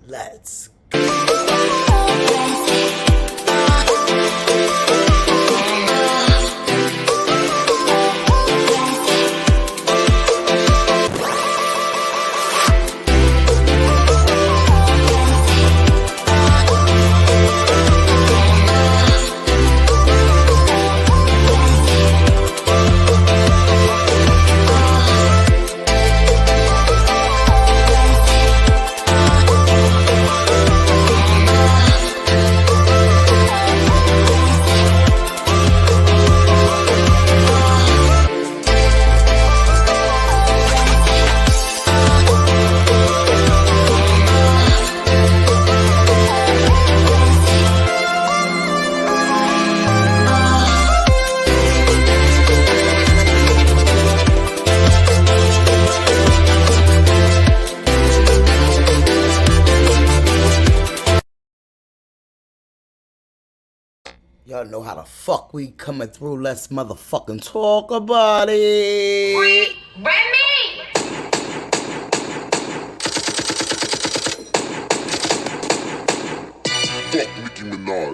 Let's y'all know how the fuck we coming through. Let's motherfucking talk about it. Free Remy!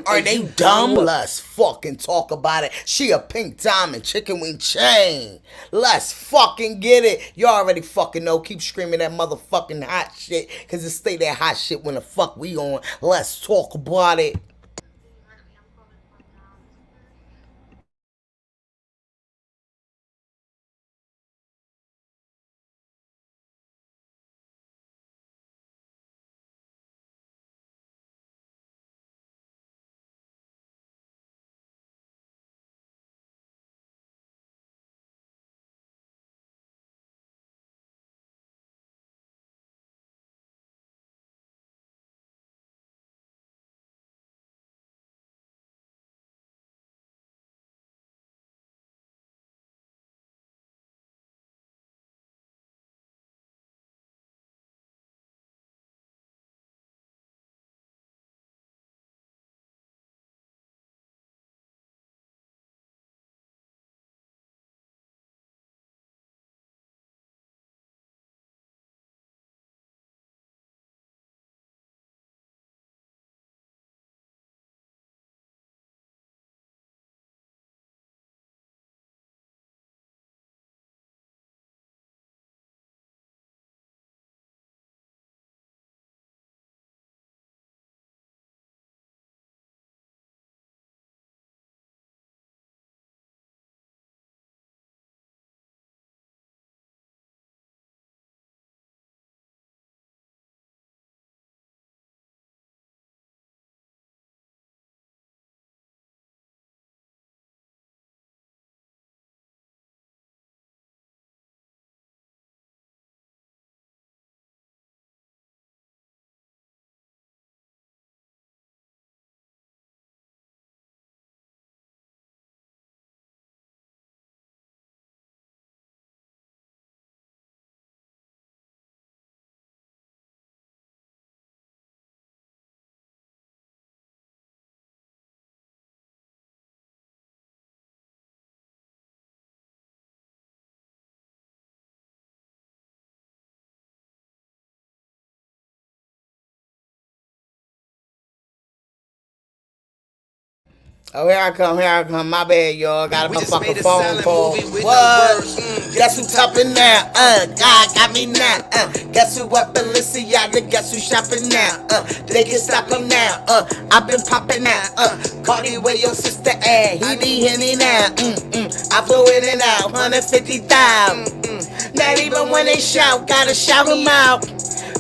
Are they dumb? Let's fucking talk about it. She a pink diamond chicken wing chain. Let's fucking get it. You already fucking know. Keep screaming that motherfucking hot shit, cause it stay that hot shit when the fuck we on. Let's talk about it. Oh, here I come, my bad, y'all. Got a motherfucking phone call. What? Guess who topping now? God got me now. Guess who up in Balenciaga? Guess who shopping now? They can stop him now. I've been popping out. Cardi where your sister at? He be Henny now. I flow in and out, 150,000. Not even when they shout, gotta shout them out.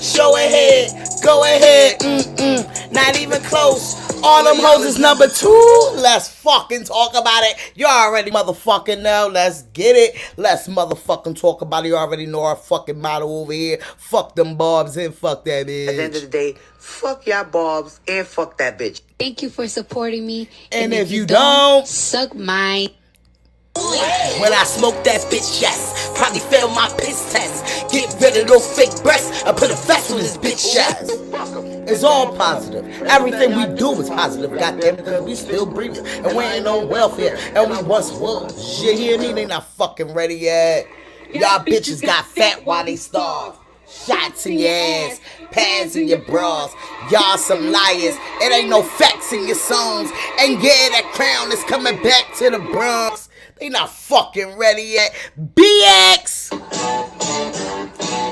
Show ahead, go ahead. Not even close. All them hoes is number 2. Let's fucking talk about it. You already motherfucking know. Let's get it. Let's motherfucking talk about it. You already know our fucking motto over here. Fuck them bobs and fuck that bitch. At the end of the day, fuck y'all bobs and fuck that bitch. Thank you for supporting me. And if you don't, suck my... When I smoke that bitch, yes, probably fail my piss test. Get rid of those fake breasts and put a vest on this bitch chest. It's all positive. Everything we do is positive. Goddamn it, cause we still breathing and we ain't on welfare. And we once was. You hear me? They not fucking ready yet. Y'all bitches got fat while they starve. Shots in your ass. pads in your bras. Y'all some liars. It ain't no facts in your songs. And yeah, that crown is coming back to the Bronx. They not fucking ready yet. BX!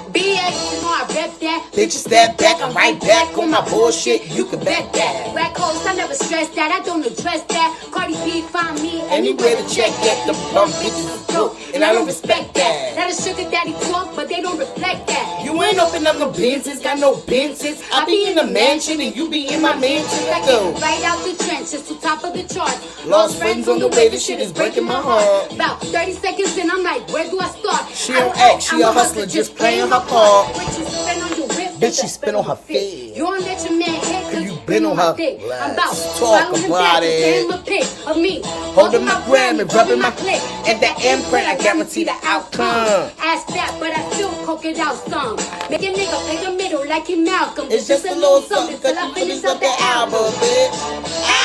BX, you know I rep that. Bitches step back, I'm right back on my bullshit. You can bet that. Black holes, I never stress that. I don't address that. Cardi B find me Anywhere to check that. The bum bitches is dope, and I don't respect that. That a sugar daddy talk, but they don't reflect that. You ain't open up no business, got no business. I be in the mansion and you be in my mansion. Let go. Right out the trenches to top of the charts. Lost friends on the way, this shit is breaking my heart. About 30 seconds in, I'm like, where do I start? She don't act, she a hustler, just playing her part. What you spend on your whip, Bitch, she spin on her feet. You don't let your man hit, cause you been on her dick. I'm about Let's talk about it. A pic of me Holding my gram and rubbing my clit. And that imprint, I guarantee the outcome. Ask that, but I still coke it out some. Make a nigga play the middle like he Malcolm. It's just a little something till I finish up the album, bitch.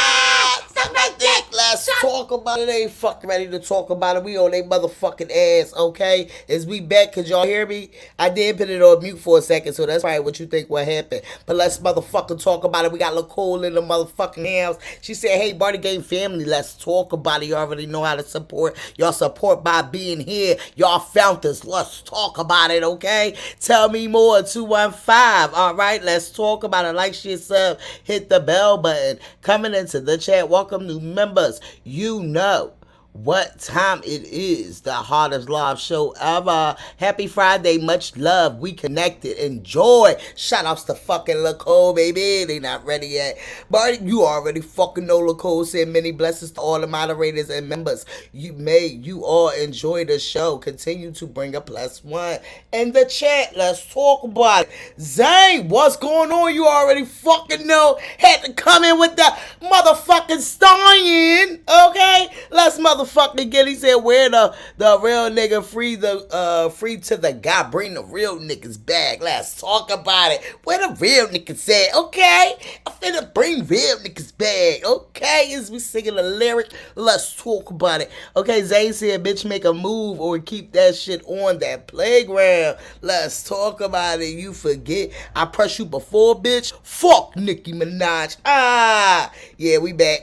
Like that. Let's talk about it. They ain't fucking ready to talk about it. We on they motherfucking ass, okay? Is we back? Cause y'all hear me? I did put it on mute for a second, so that's probably what you think what happened. But let's motherfucking talk about it. We got Nicole in the motherfucking house. She said, hey, Barty Game family, let's talk about it. You already know how to support. Y'all support by being here. Y'all found us. Let's talk about it, okay? Tell me more, 215. All right, let's talk about it. Like, shit, sub, hit the bell button. Coming into the chat, welcome new members. You know what time it is. The hardest live show ever. Happy Friday. Much love. We connected. Enjoy. Shout outs to fucking Lacole, baby. They not ready yet. But you already fucking know Lacole said many blessings to all the moderators and members. You all enjoy the show. Continue to bring a +1 in the chat. Let's talk about it. Zane, what's going on? You already fucking know. Had to come in with the motherfucking stallion. Okay? Let's motherfucking get. He said, where the real nigga free to the guy, bring the real niggas back. Let's talk about it. Where the real niggas at? Okay, I'm finna bring real niggas back. Okay, as we singing the lyric, let's talk about it. Okay, Zane said, bitch, make a move or keep that shit on that playground. Let's talk about it. You forget I pressed you before, bitch. Fuck Nicki Minaj. Yeah, we back.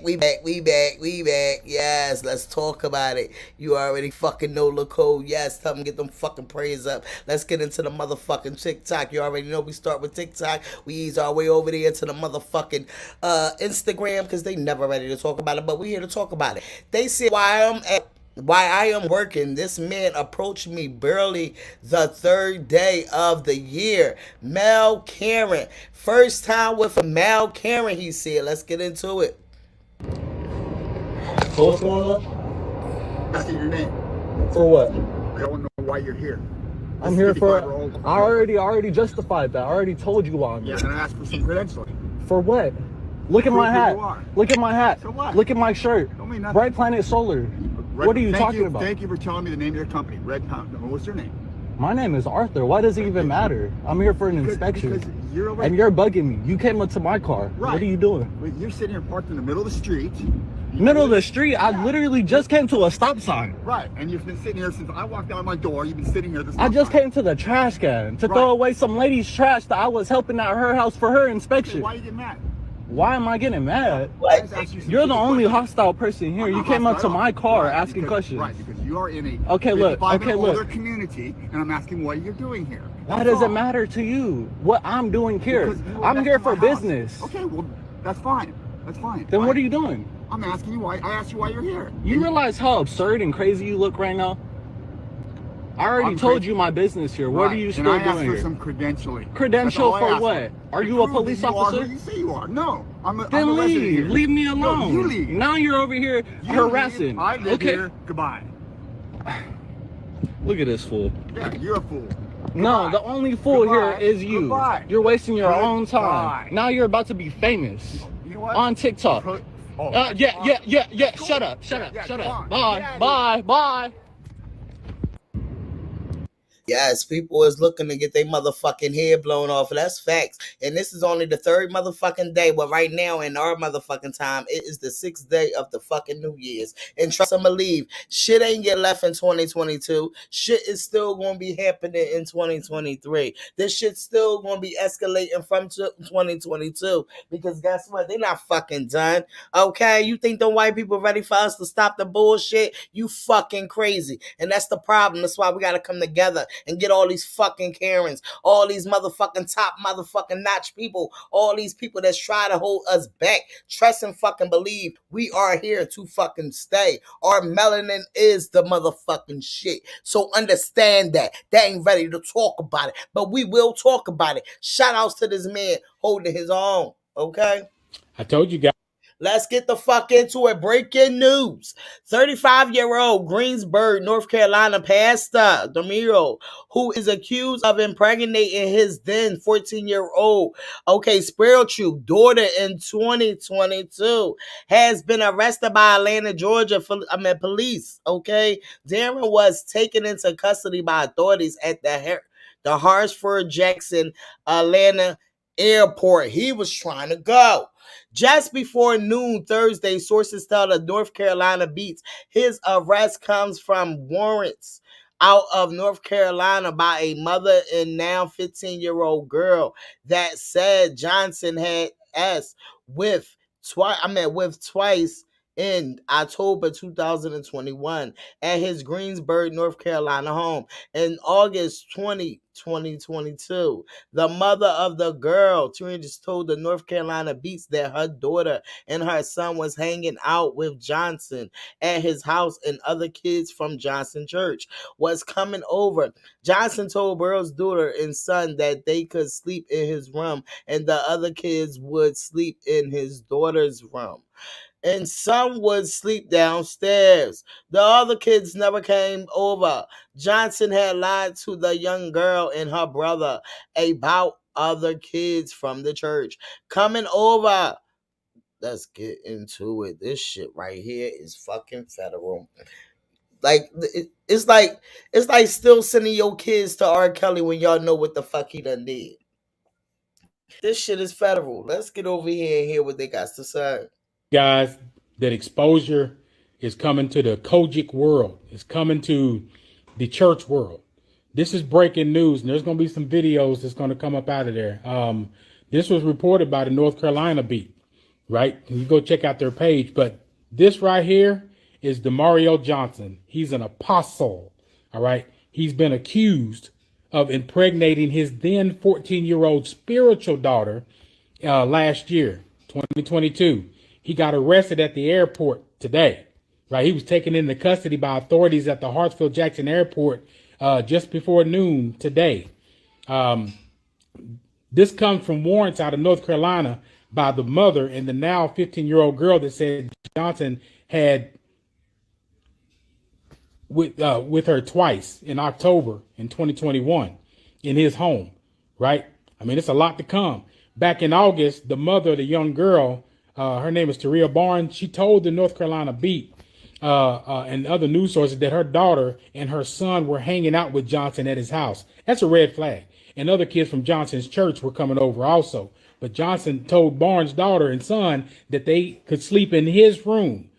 Yes, let's talk about it. You already fucking know Lacole. Yes, tell them get them fucking praise up. Let's get into the motherfucking TikTok. You already know we start with TikTok. We ease our way over there to the motherfucking Instagram because they never ready to talk about it, but we here to talk about it. They said why I am working. This man approached me barely the third day of the year. Mel Karen. First time with a Mel Karen, he said. Let's get into it. So what's going on? Asking your name. For what? I don't know why you're here. I'm here for. I already justified that. I already told you why I'm here. Yeah, and I asked for some credentialing. For what? Look at my hat. Look at my hat. So what? Look at my shirt. Don't mean nothing. Bright Planet Solar. What are you talking about? Thank you for telling me the name of your company. Red Mountain. What's your name? My name is Arthur. Why does it even matter? I'm here for an inspection. Because you're over. And you're bugging me. You came up to my car. Right. What are you doing? You're sitting here parked in the middle of the street. Middle of the street? I literally just came to a stop sign. Right. And you've been sitting here since I walked out my door. You've been sitting here. I just came to the trash can to throw away some lady's trash that I was helping at her house for her inspection. Okay, why are you getting mad? Why am I getting mad? What? You're the only hostile person here. You came up to my car asking questions. Right, because you are in a older community, and I'm asking what you're doing here. Why does it matter to you what I'm doing here? I'm here for business. Okay, well, that's fine. That's fine. Then what are you doing? I'm asking you why. I asked you why you're here. You realize how absurd and crazy you look right now? I already told you my business here. What are you still doing here? And I asked for some credentialing. Credential for what? Are you a police officer? You say you are. No. I'm a Then resident leave. here. Leave me alone. No, you leave. Now you're over here harassing. I live here. Goodbye. Look at this fool. Yeah, you're a fool. No, the only fool here is you. Goodbye. You're wasting your own time. Now you're about to be famous You know what? on TikTok. Yeah. Shut up. Bye. Yes, people is looking to get their motherfucking head blown off. That's facts. And this is only the third motherfucking day. But right now, in our motherfucking time, it is the 6th day of the fucking New Year's. And trust and believe, shit ain't get left in 2022. Shit is still going to be happening in 2023. This shit's still going to be escalating from 2022. Because guess what? They're not fucking done. Okay? You think the white people ready for us to stop the bullshit? You fucking crazy. And that's the problem. That's why we got to come together and get all these fucking Karens, all these motherfucking top motherfucking notch people, all these people that's try to hold us back. Trust and fucking believe we are here to fucking stay. Our melanin is the motherfucking shit. So understand that. They ain't ready to talk about it, but we will talk about it. Shout outs to this man holding his own. Okay? I told you guys. Let's get the fuck into it. Breaking news. 35-year-old Greensburg, North Carolina pastor Demiro, who is accused of impregnating his then 14-year-old, spiritual daughter in 2022, has been arrested by Atlanta, Georgia police. Darren was taken into custody by authorities at the Hartsfield-Jackson Atlanta airport. He was trying to go. Just before noon Thursday, sources tell the North Carolina Beats his arrest comes from warrants out of North Carolina by a mother and now 15-year-old girl that said Johnson had with twice in October 2021 at his Greensburg, North Carolina home. In August 2022, the mother of the girl just told the North Carolina Beats that her daughter and her son was hanging out with Johnson at his house, and other kids from Johnson Church was coming over. Johnson told Burrow's daughter and son that they could sleep in his room and the other kids would sleep in his daughter's room, and some would sleep downstairs. The other kids never came over. Johnson had lied to the young girl and her brother about other kids from the church coming over. Let's get into it. This shit right here is fucking federal. It's like still sending your kids to R. Kelly when y'all know what the fuck he done did. This shit is federal. Let's get over here and hear what they got to say. Guys, that exposure is coming to the Kojic world. It's coming to the church world. This is breaking news, and there's going to be some videos that's going to come up out of there. This was reported by the North Carolina Beat, right? You go check out their page. But this right here is Demario Johnson. He's an apostle, all right? He's been accused of impregnating his then 14-year-old spiritual daughter last year, 2022. He got arrested at the airport today, right? He was taken into custody by authorities at the Hartsfield-Jackson airport just before noon today. This comes from warrants out of North Carolina by the mother and the now 15-year-old girl that said Johnson had with her twice in October in 2021 in his home, right? I mean, it's a lot to come. Back in August, the mother of the young girl, her name is Taria Barnes, she told the North Carolina Beat and other news sources that her daughter and her son were hanging out with Johnson at his house. That's a red flag. And other kids from Johnson's church were coming over also. But Johnson told Barnes' daughter and son that they could sleep in his room.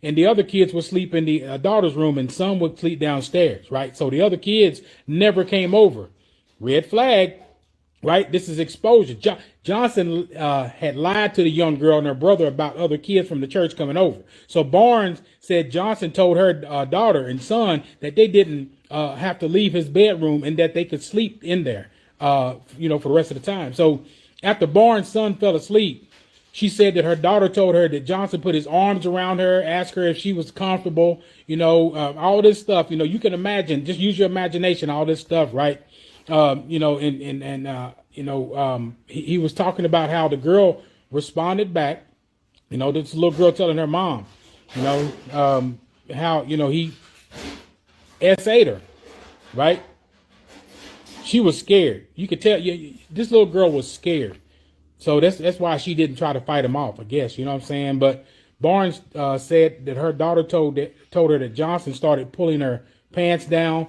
And the other kids would sleep in the daughter's room, and some would sleep downstairs, right? So the other kids never came over. Red flag, right? This is exposure. Johnson had lied to the young girl and her brother about other kids from the church coming over. So Barnes said Johnson told her daughter and son that they didn't have to leave his bedroom and that they could sleep in there, for the rest of the time. So after Barnes' son fell asleep, she said that her daughter told her that Johnson put his arms around her, asked her if she was comfortable, all this stuff. You can imagine, just use your imagination, all this stuff, right? He was talking about how the girl responded back, this little girl telling her mom, how, he SA'd her, right? She was scared. You could tell this little girl was scared. So that's why she didn't try to fight him off, I guess, you know what I'm saying? But Barnes said that her daughter told her that Johnson started pulling her pants down,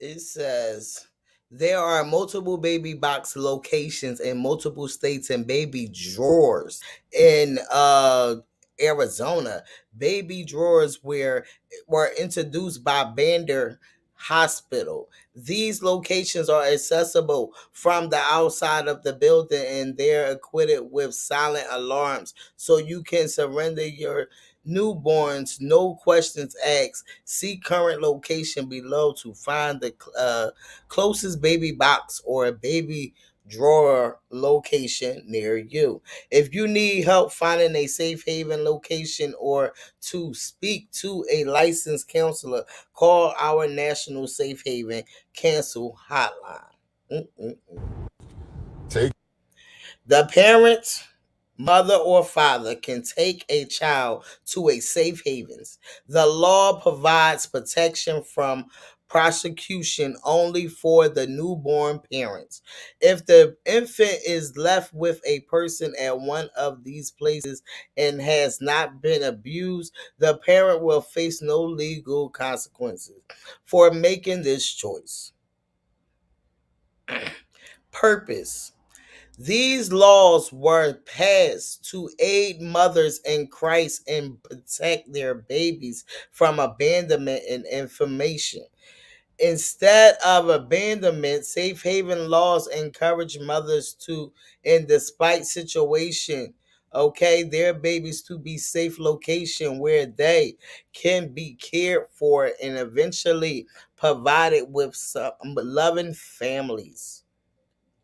It says there are multiple baby box locations in multiple states and baby drawers in Arizona. Baby drawers were introduced by Bander Hospital. These locations are accessible from the outside of the building and they're equipped with silent alarms so you can surrender your newborns, no questions asked. See current location below to find the closest baby box or a baby drawer location near you. If you need help finding a safe haven location or to speak to a licensed counselor, call our National Safe Haven Cancel Hotline. Take The parents, mother or father, can take a child to a safe havens. The law provides protection from prosecution only for the newborn parents. If the infant is left with a person at one of these places and has not been abused, the parent will face no legal consequences for making this choice. Purpose. These laws were passed to aid mothers in Christ and protect their babies from abandonment and information. Instead of abandonment, safe haven laws encourage mothers to, in despite situation, their babies to be safe location where they can be cared for and eventually provided with some loving families.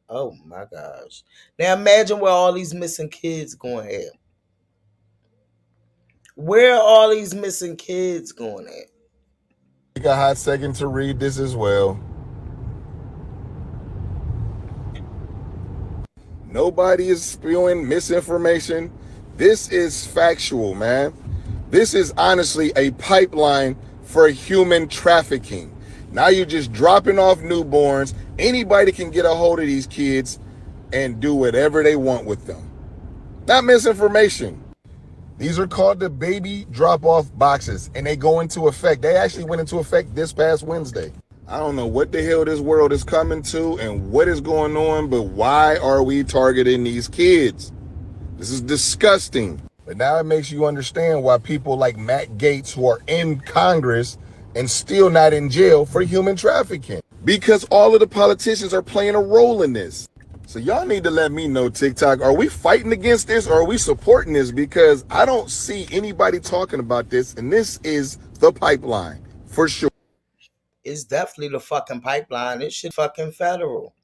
Oh my gosh. Now imagine where all these missing kids going at. Where are all these missing kids going at? a hot second to read this as well. Nobody is spewing misinformation. This is factual, man. This is honestly a pipeline for human trafficking. Now you're just dropping off newborns. Anybody can get a hold of these kids and do whatever they want with them. Not misinformation. These are called the baby drop-off boxes, and they go into effect. They actually went into effect this past Wednesday. I don't know what the hell this world is coming to and what is going on, but why are we targeting these kids? This is disgusting. But now it makes you understand why people like Matt Gaetz, who are in Congress and still not in jail for human trafficking, because all of the politicians are playing a role in this. So y'all need to let me know, TikTok, are we fighting against this or are we supporting this? Because I don't see anybody talking about this, and this is the pipeline for sure. It's definitely the fucking pipeline. This shit fucking federal.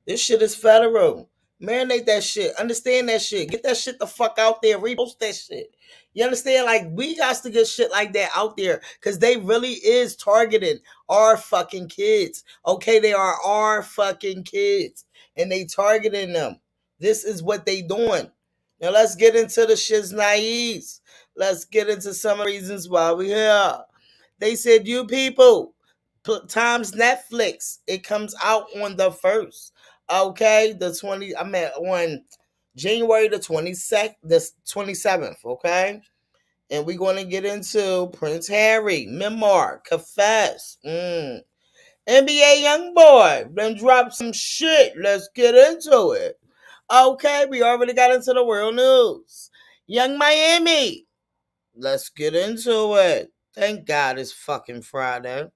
This shit is federal. Marinate that shit. Understand that shit. Get that shit the fuck out there. Repost that shit. You understand? Like, we got to get shit like that out there because they really is targeting our fucking kids. Okay, they are our fucking kids and they targeting them. This is what they doing. Now let's get into the shit's naives. Let's get into some reasons why we here. They said, you people, times Netflix. It comes out on the 1st. Okay, on January the 22nd, the 27th, okay? And we're going to get into Prince Harry, Memoir, Confess. NBA Youngboy, then drop some shit. Let's get into it. Okay, we already got into the world news. Young Miami, let's get into it. Thank God it's fucking Friday.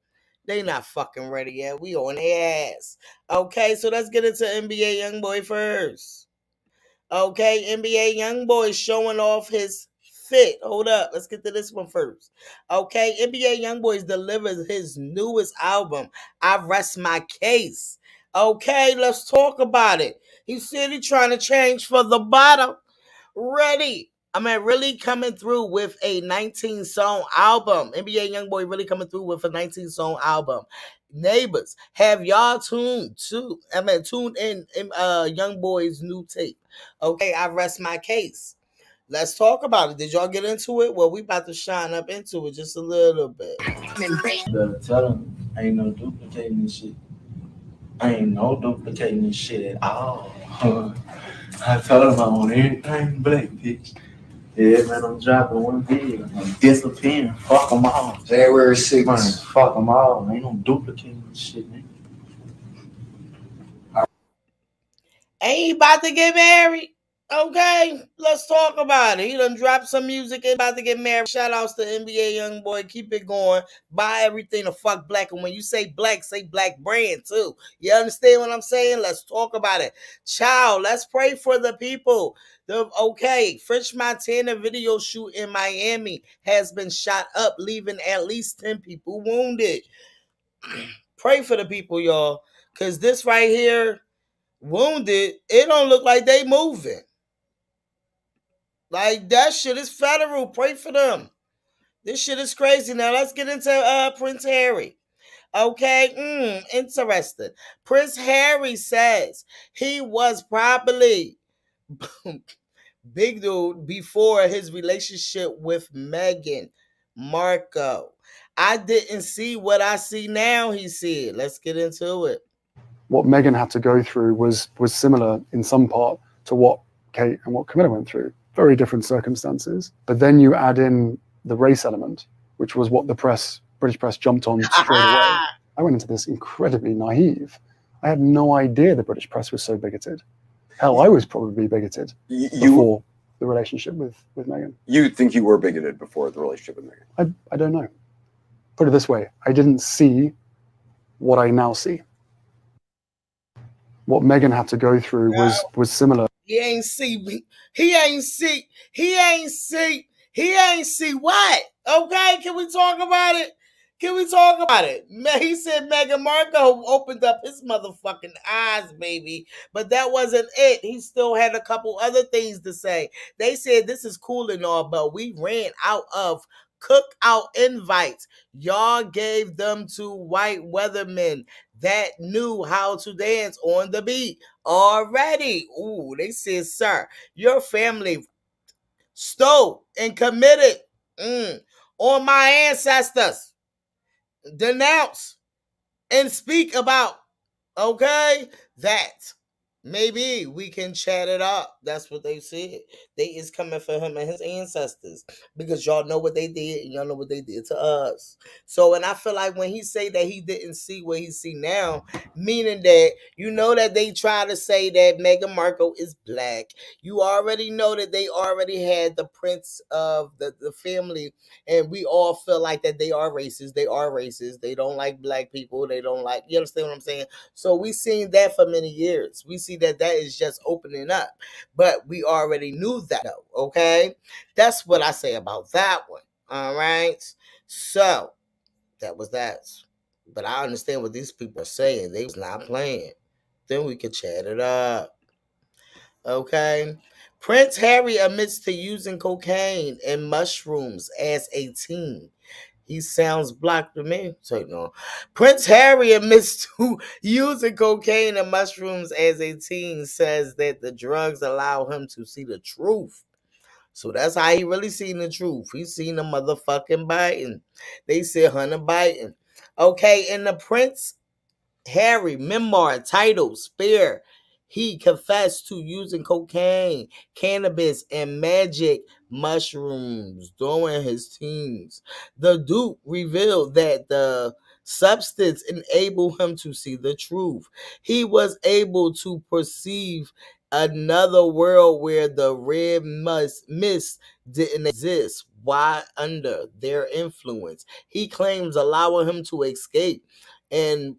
They not fucking ready yet. We on their ass. Okay, so let's get into NBA Youngboy first. Okay, NBA Youngboy showing off his fit. Hold up, let's get to this one first. Okay, NBA Youngboy delivers his newest album, I Rest My Case. Okay, let's talk about it. He said he trying to change for the bottom. Really coming through with a 19-song album. NBA Youngboy really coming through with a 19-song album. Neighbors, have y'all tuned in Youngboy's new tape. Okay, I Rest My Case. Let's talk about it. Did y'all get into it? Well, we about to shine up into it just a little bit. Better tell them ain't no duplicating this shit. Ain't no duplicating this shit at all. I told him I want everything black, bitch. Yeah, man, I'm dropping one video. I'm disappearing. Fuck them all. January 6th. Man, fuck them all. Ain't no duplicating shit, man. Ain't he about to get married? Okay, let's talk about it. He done dropped some music and about to get married. Shout outs to NBA young boy. Keep it going. Buy everything to fuck black. And when you say black brand too. You understand what I'm saying? Let's talk about it. Child, let's pray for the people. French Montana video shoot in Miami has been shot up, leaving at least 10 people wounded. Pray for the people, y'all. Because this right here, wounded, it don't look like they moving. Like, that shit is federal. Pray for them. This shit is crazy. Now let's get into Prince Harry. Okay, interesting. Prince Harry says he was probably big dude before his relationship with Meghan Markle. I didn't see what I see now, he said. Let's get into it. What Meghan had to go through was similar in some part to what Kate and what Camilla went through. Very different circumstances. But then you add in the race element, which was what the British press jumped on straight away. I went into this incredibly naive. I had no idea the British press was so bigoted. Hell, I was probably bigoted before the relationship with Meghan. You think you were bigoted before the relationship with Meghan? I don't know. Put it this way, I didn't see what I now see. What Meghan had to go through was similar. He ain't see what? Okay, can we talk about it? He said Meghan Markle opened up his motherfucking eyes, baby. But that wasn't it. He still had a couple other things to say. They said this is cool and all, but we ran out of cookout invites. Y'all gave them to white weathermen that knew how to dance on the beat already. Ooh, they said, sir, your family stole and committed on my ancestors. Denounce and speak about, okay, that maybe we can chat it up. That's what they said. They is coming for him and his ancestors because y'all know what they did and y'all know what they did to us. So, and I feel like when he say that he didn't see what he see now, meaning that you know that they try to say that Meghan Markle is black. You already know that they already had the prince of the family, and we all feel like that they are racist. They are racist. They don't like black people. They don't like, you understand what I'm saying? So we seen that for many years. We see that is just opening up. But we already knew that, though, okay? That's what I say about that one, all right? So, that was that. But I understand what these people are saying. They was not playing. Then we could chat it up, okay? Prince Harry admits to using cocaine and mushrooms as a teen. He sounds black to me. So no. Prince Harry admits to using cocaine and mushrooms as a teen, says that the drugs allow him to see the truth. So that's how he really seen the truth. He seen the motherfucking Biden. They said Hunter Biden. Okay, and the Prince Harry memoir titled Spare, he confessed to using cocaine, cannabis, and magic mushrooms during his teens. The Duke revealed that the substance enabled him to see the truth. He was able to perceive another world where the red mist didn't exist. Why under their influence? He claims allowing him to escape and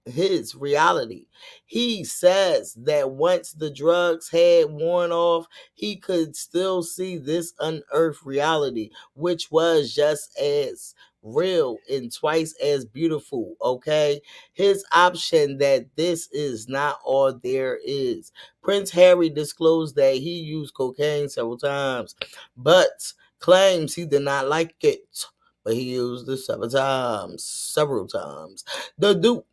his reality. He says that once the drugs had worn off, he could still see this unearthed reality, which was just as real and twice as beautiful. Okay, his option that this is not all there is. Prince Harry disclosed that he used cocaine several times, but claims he did not like it, but he used it several times. The Duke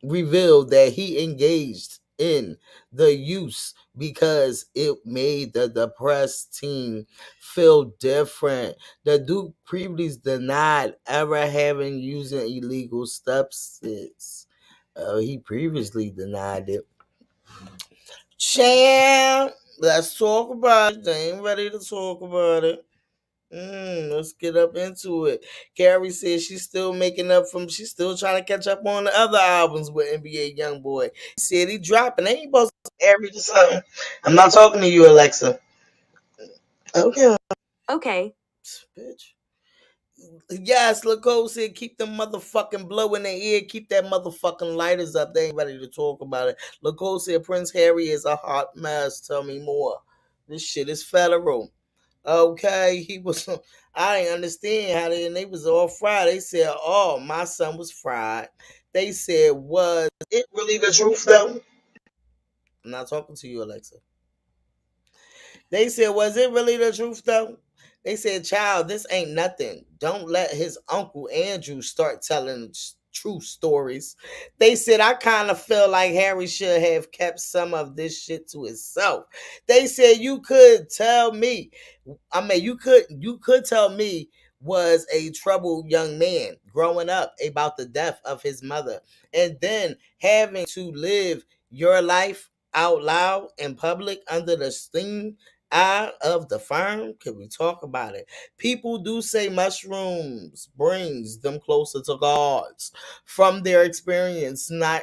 revealed that he engaged in the use because it made the depressed teen feel different. The Duke previously denied ever having used an illegal substance. He previously denied it. Champ, Let's talk about it. They ain't ready to talk about it. Let's get up into it. Carrie says she's still she's still trying to catch up on the other albums with NBA Youngboy. He said he dropping. They ain't supposed to average or something. I'm not talking to you, Alexa. Okay. Okay. Bitch. Yes, Lacole said keep them motherfucking blow in their ear, keep that motherfucking lighters up. They ain't ready to talk about it. Lacole said Prince Harry is a hot mess. Tell me more. This shit is federal. Okay, he was. I didn't understand how they was all fried. They said, "Oh, my son was fried." They said, "Was it really the truth, though?" I'm not talking to you, Alexa. They said, "Was it really the truth, though?" They said, "Child, this ain't nothing. Don't let his uncle Andrew start telling true stories." They said, "I kind of feel like Harry should have kept some of this shit to himself." They said, "You could tell me. I mean, you could tell me was a troubled young man growing up about the death of his mother and then having to live your life out loud in public under the steam eye of the firm. Can we talk about it? People do say mushrooms brings them closer to gods from their experience. Not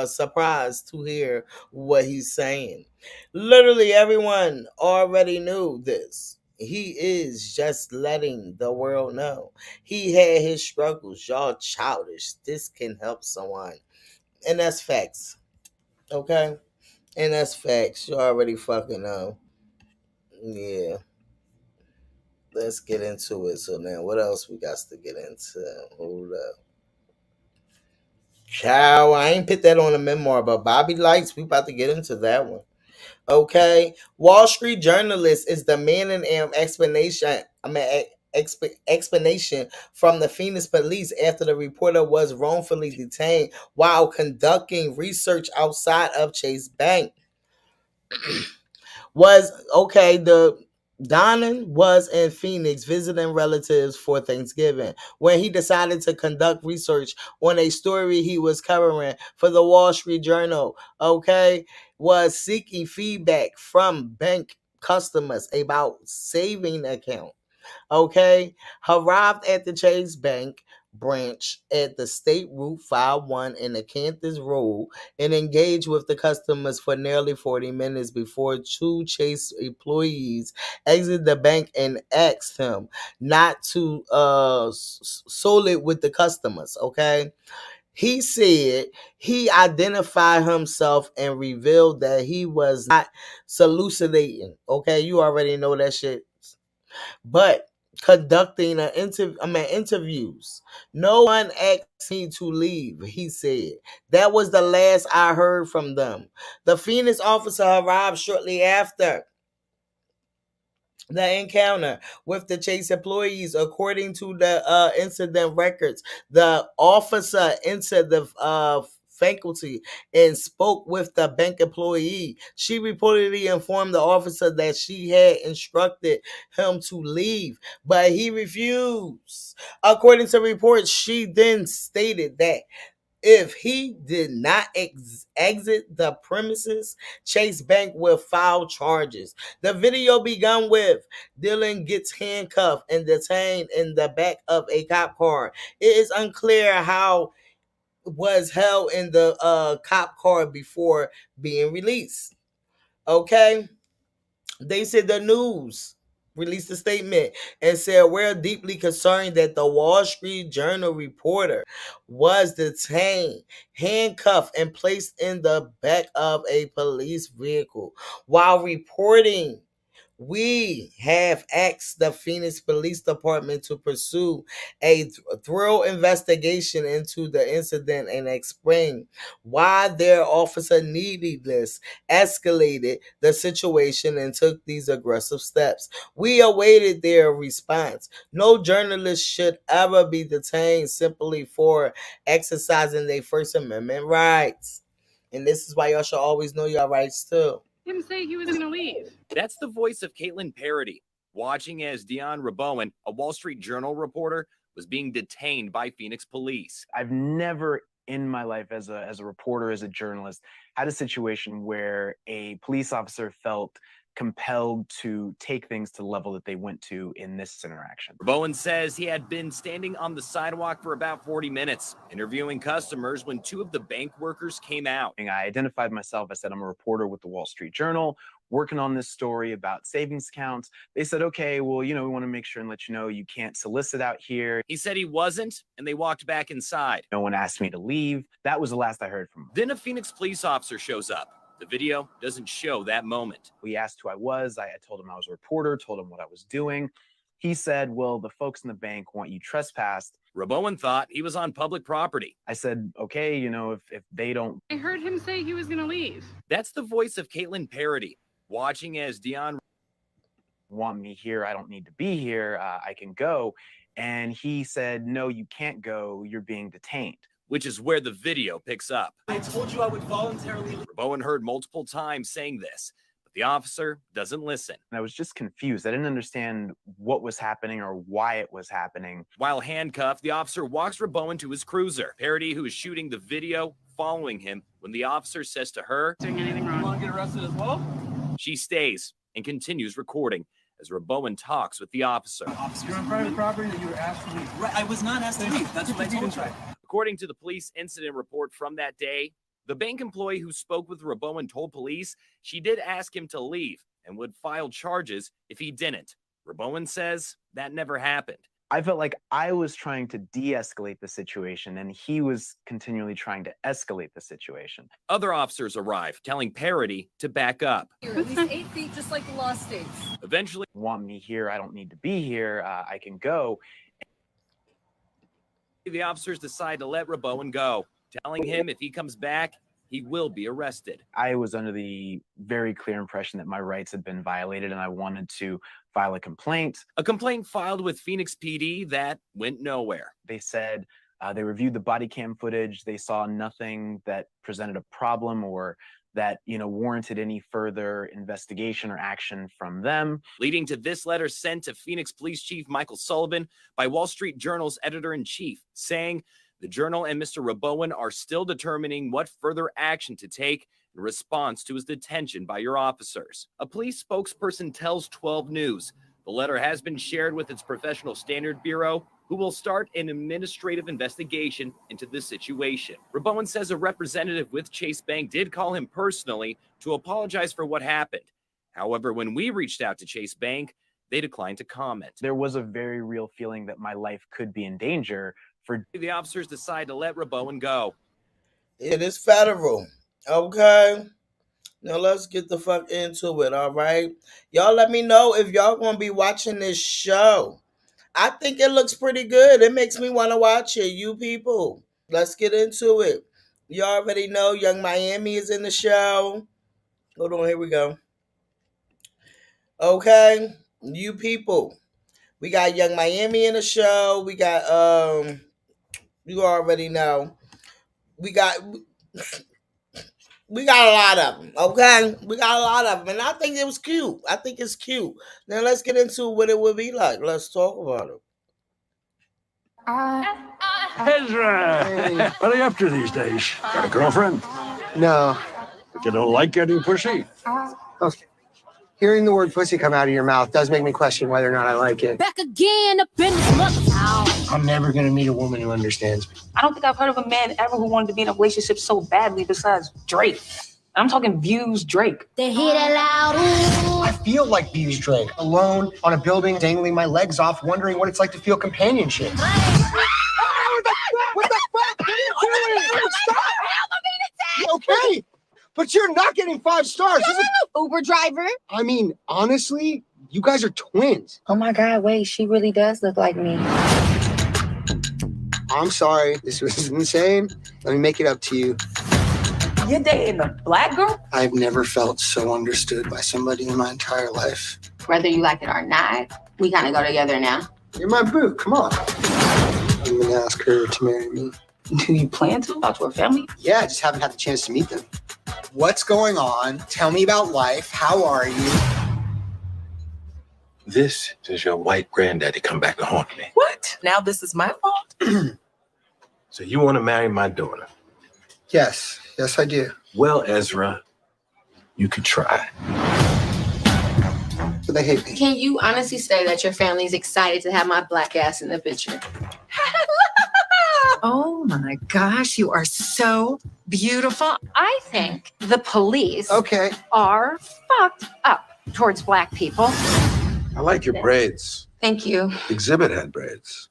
surprised to hear what he's saying. Literally everyone already knew this. He is just letting the world know. He had his struggles. Y'all childish. This can help someone. And that's facts. Okay? And that's facts. You already fucking know. Yeah. Let's get into it. So now what else we got to get into? Hold up. Ciao. I ain't put that on the memoir, but Bobby Lights, we about to get into that one. Okay. Wall Street journalist is demanding an explanation. Explanation from the Phoenix police after the reporter was wrongfully detained while conducting research outside of Chase Bank. Was okay. The Donnan was in Phoenix visiting relatives for Thanksgiving when he decided to conduct research on a story he was covering for the Wall Street Journal. Okay, was seeking feedback from bank customers about saving account. Okay, arrived at the Chase Bank branch at the State Route 51 in the Canthus Road and engaged with the customers for nearly 40 minutes before two Chase employees exited the bank and asked him not to solely with the customers. Okay, he said he identified himself and revealed that he was not hallucinating. Okay, you already know that shit, but conducting interviews. No one asked me to leave, he said. That was the last I heard from them. The Phoenix officer arrived shortly after the encounter with the Chase employees. According to the incident records, the officer entered the faculty and spoke with the bank employee. She reportedly informed the officer that she had instructed him to leave, but he refused. According to reports, she then stated that if he did not exit the premises, Chase Bank will file charges. The video began with Dylan gets handcuffed and detained in the back of a cop car. It is unclear how was held in the cop car before being released. Okay? They said the news released a statement and said, "We're deeply concerned that the Wall Street Journal reporter was detained, handcuffed, and placed in the back of a police vehicle while reporting. We have asked the Phoenix Police Department to pursue a thorough investigation into the incident and explain why their officer needless escalated the situation and took these aggressive steps. We awaited their response. No journalist should ever be detained simply for exercising their First Amendment rights. And this is why y'all should always know your rights too." Him say he was going to leave. That's the voice of Caitlin Parody, watching as Dion Rabowen, a Wall Street Journal reporter, was being detained by Phoenix police. I've never in my life as a reporter, as a journalist, had a situation where a police officer felt compelled to take things to the level that they went to in this interaction. Bowen says he had been standing on the sidewalk for about 40 minutes, interviewing customers when two of the bank workers came out. I identified myself. I said, I'm a reporter with the Wall Street Journal, working on this story about savings accounts. They said, okay, well, we want to make sure and let you know you can't solicit out here. He said he wasn't, and they walked back inside. No one asked me to leave. That was the last I heard from him. Then a Phoenix police officer shows up. The video doesn't show that moment. We asked who I was. I told him I was a reporter, told him what I was doing. He said, well, the folks in the bank want you trespassed. Rabowen thought he was on public property. I said, okay, if they don't. I heard him say he was going to leave. That's the voice of Caitlin Parody, watching as Dion want me here. I don't need to be here. I can go. And he said, no, you can't go. You're being detained. Which is where the video picks up. I told you I would voluntarily. Rabowen heard multiple times saying this, but the officer doesn't listen. And I was just confused. I didn't understand what was happening or why it was happening. While handcuffed, the officer walks Rabowen to his cruiser. Parody, who is shooting the video, following him when the officer says to her, Doing anything wrong? You want to get arrested as well? She stays and continues recording as Rabowen talks with the officer. You're on private property that you were asked to leave. Right, I was not asked to leave. That's what I told you. According to the police incident report from that day, the bank employee who spoke with Rabowen told police she did ask him to leave and would file charges if he didn't. Rabowen says that never happened. I felt like I was trying to de-escalate the situation, and he was continually trying to escalate the situation. Other officers arrive, telling Parody to back up. You're at least 8 feet, just like the law states. Eventually, want me here. I don't need to be here. I can go. The officers decide to let Rabowen go, telling him if he comes back, he will be arrested. I was under the very clear impression that my rights had been violated, and I wanted to file a complaint. A complaint filed with Phoenix PD that went nowhere. They said they reviewed the body cam footage. They saw nothing that presented a problem or that warranted any further investigation or action from them. Leading to this letter sent to Phoenix Police Chief Michael Sullivan by Wall Street Journal's editor-in-chief, saying the Journal and Mr. Rabowen are still determining what further action to take in response to his detention by your officers. A police spokesperson tells 12 News the letter has been shared with its Professional Standard Bureau, who will start an administrative investigation into this situation. Rabowen says a representative with Chase Bank did call him personally to apologize for what happened. However, when we reached out to Chase Bank, they declined to comment. There was a very real feeling that my life could be in danger. For the officers decide to let Rabowen go. It is federal, okay? Now let's get the fuck into it, all right? Y'all let me know if y'all gonna be watching this show. I think it looks pretty good. It makes me want to watch it, you people. Let's get into it. You already know Young Miami is in the show. Hold on, here we go. Okay, you people. We got Young Miami in the show. We got, you already know. We got a lot of them, okay? We got a lot of them, and I think it was cute. I think it's cute. Now let's get into what it would be like. Let's talk about it. Ezra, what are you up to these days? Got a girlfriend? No. But you don't like getting pussy? Okay. Hearing the word pussy come out of your mouth does make me question whether or not I like it. Back again up in this mother town. I'm never going to meet a woman who understands me. I don't think I've heard of a man ever who wanted to be in a relationship so badly besides Drake. I'm talking Views Drake. They hear that loud. Ooh. I feel like Views Drake, alone on a building, dangling my legs off, wondering what it's like to feel companionship. What the fuck? What are you doing? Stop! Okay, but you're not getting 5 stars. Uber driver. I mean, honestly, you guys are twins. Oh my God, wait, she really does look like me. I'm sorry, this was insane. Let me make it up to you. You're dating a black girl? I've never felt so understood by somebody in my entire life. Whether you like it or not, we kind of go together now. You're my boo, come on. I'm gonna ask her to marry me. Do you plan to? Talk to her family? Yeah, I just haven't had the chance to meet them. What's going on? Tell me about life. How are you? This is your white granddaddy come back to haunt me. What? Now this is my fault? So you want to marry my daughter? Yes, I do. Well, Ezra, you could try. But they hate me. Can you honestly say that your family is excited to have my black ass in the picture? Oh my gosh, you are so beautiful. I think the police are fucked up towards black people. I like your braids. Thank you. Exhibit had braids.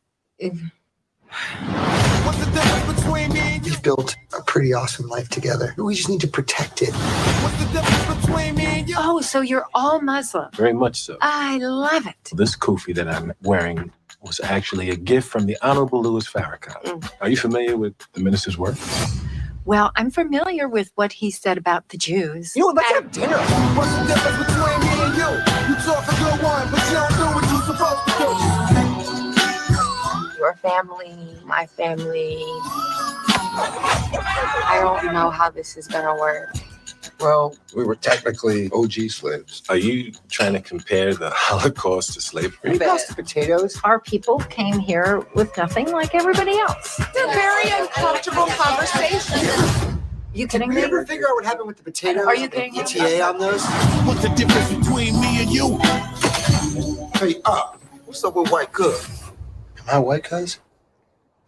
We've built a pretty awesome life together. We just need to protect it. Oh, so you're all Muslim. Very much so. I love it. This kufi that I'm wearing was actually a gift from the Honorable Louis Farrakhan. Are you familiar with the minister's work? Well, I'm familiar with what he said about the Jews. You know, let's have dinner. What's the difference between me and you? You talk a good one, but you don't do what you're supposed to do. Your family, my family. I don't know how this is gonna work. Well, we were technically OG slaves. Are you trying to compare the Holocaust to slavery? Mashed potatoes. Our people came here with nothing like everybody else. It's a very uncomfortable conversation. You kidding Did me? you ever figure out what happened with the potatoes? Are you kidding me? ETA on those? What's the difference between me and you? Hey, what's up with white cuz? Am I white cuz?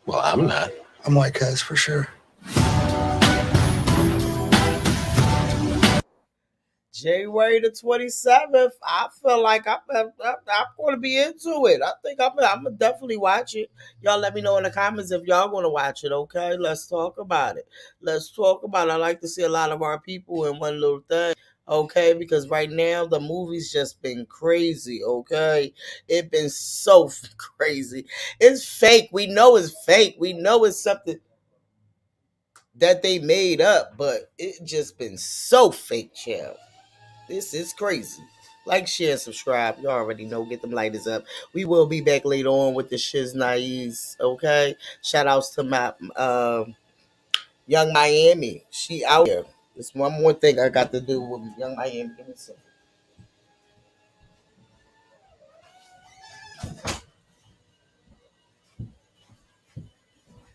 Well, I'm not. I'm white cuz for sure. January the 27th. I feel like I'm going to be into it. I think I'm going to definitely watch it. Y'all let me know in the comments if y'all going to watch it, okay? Let's talk about it. I like to see a lot of our people in one little thing, okay? Because right now, the movie's just been crazy, okay? It's been so crazy. It's fake. We know it's fake. We know it's something that they made up, but it just been so fake, child. This is crazy. Like, share, subscribe. You already know. Get them lighters up. We will be back later on with the Shiz Naives. Okay. Shout outs to my Young Miami. She out here. There's one more thing I got to do with Young Miami. Give me a second.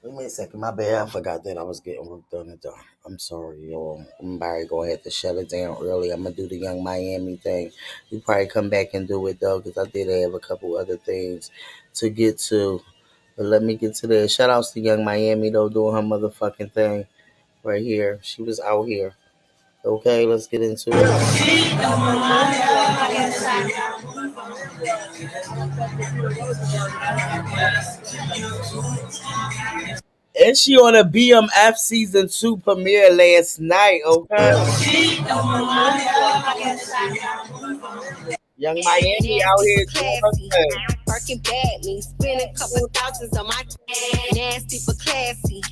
Give me a second. My bad. I forgot that I was getting work done at the. I'm sorry, y'all. I'm probably going to have to shut it down early. I'm going to do the Young Miami thing. You probably come back and do it, though, because I did have a couple other things to get to. But let me get to that. Shout outs to Young Miami, though, doing her motherfucking thing right here. She was out here. Okay, let's get into it. And she on a BMF season 2 premiere last night, okay? Young Miami out here doing her thing. Working badly, spend a couple thousands on my nasty but classy.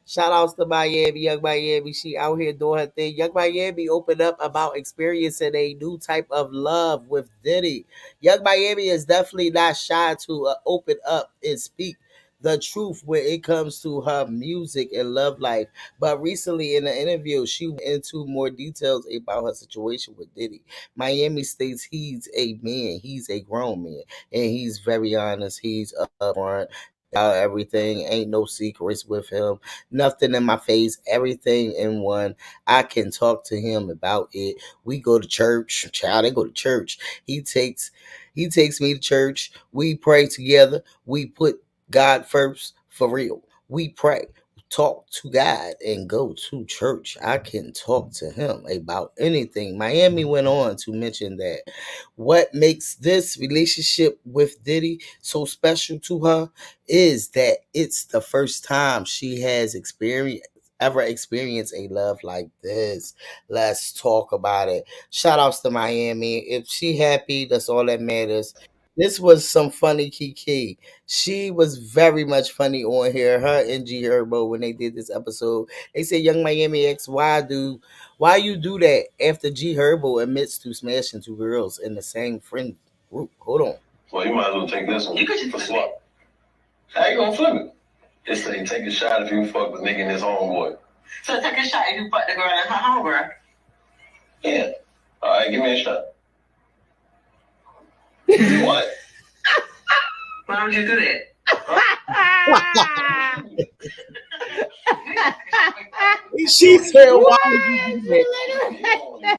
Shout outs to Miami, Young Miami. She out here doing her thing. Young Miami opened up about experiencing a new type of love with Diddy. Young Miami is definitely not shy to open up and speak the truth when it comes to her music and love life. But recently in an interview, she went into more details about her situation with Diddy. Miami states he's a man, he's a grown man, and he's very honest. He's upfront. Everything, ain't no secrets with him, nothing in my face, everything in one. I can talk to him about it. We go to church, child. They go to church. He takes me to church. We pray together. We put God first, for real. We pray, talk to God, and go to church. I can talk to him about anything. Miami went on to mention that what makes this relationship with Diddy so special to her is that it's the first time she has ever experienced a love like this. Let's talk about it. Shout outs to Miami. If she happy, that's all that matters. This was some funny Kiki. She was very much funny on here. Her and G Herbo, when they did this episode, they said Young Miami X, why you do that after G Herbo admits to smashing 2 girls in the same friend group? Hold on. Well, you might as well take this one. You could just flip it. How you gonna flip it? It's saying take a shot if you fuck with nigga and his homeboy. So take a shot if you fuck the girl and her homegirl. Yeah. All right, give me a shot. What? Why would you do that? She said, why would you do that?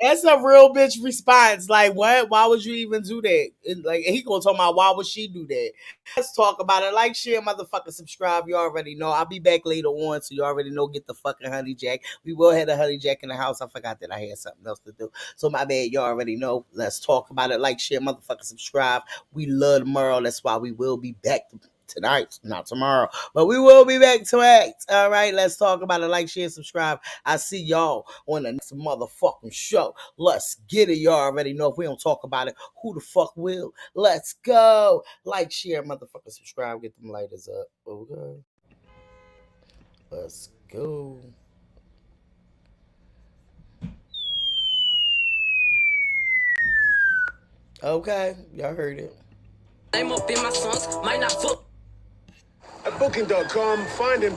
That's a real bitch response. Like, what? Why would you even do that? Like, he gonna talk about why would she do that? Let's talk about it. Like, share, motherfucker, subscribe. You already know. I'll be back later on, so you already know. Get the fucking honey jack. We will have a honey jack in the house. I forgot that I had something else to do. So my bad. You already know. Let's talk about it. Like, share, motherfucker, subscribe. We love tomorrow. That's why we will be back tonight, not tomorrow, but we will be back to act. All right, let's talk about it. Like, share, subscribe. I see y'all on the next motherfucking show. Let's get it. Y'all already know. If we don't talk about it, who the fuck will? Let's go. Like, share, motherfucker, subscribe. Get them lighters up. Okay, let's go. Okay, y'all heard it. Name up in my songs, might not fuck. At Booking.com, find him.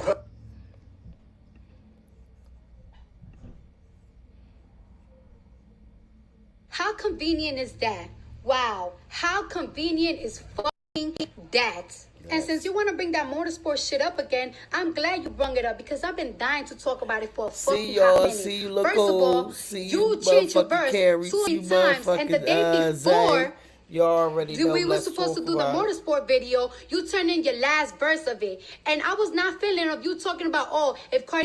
How convenient is that? Wow, how convenient is fucking that? And since you want to bring that motorsport shit up again, I'm glad you brung it up because I've been dying to talk about it for a fucking hot minute. See you, look First of all, you changed your verse too many times, and the day before, you already know. We were supposed to do the motorsport video. You turned in your last verse of it, and I was not feeling of you talking about, oh, if Cardi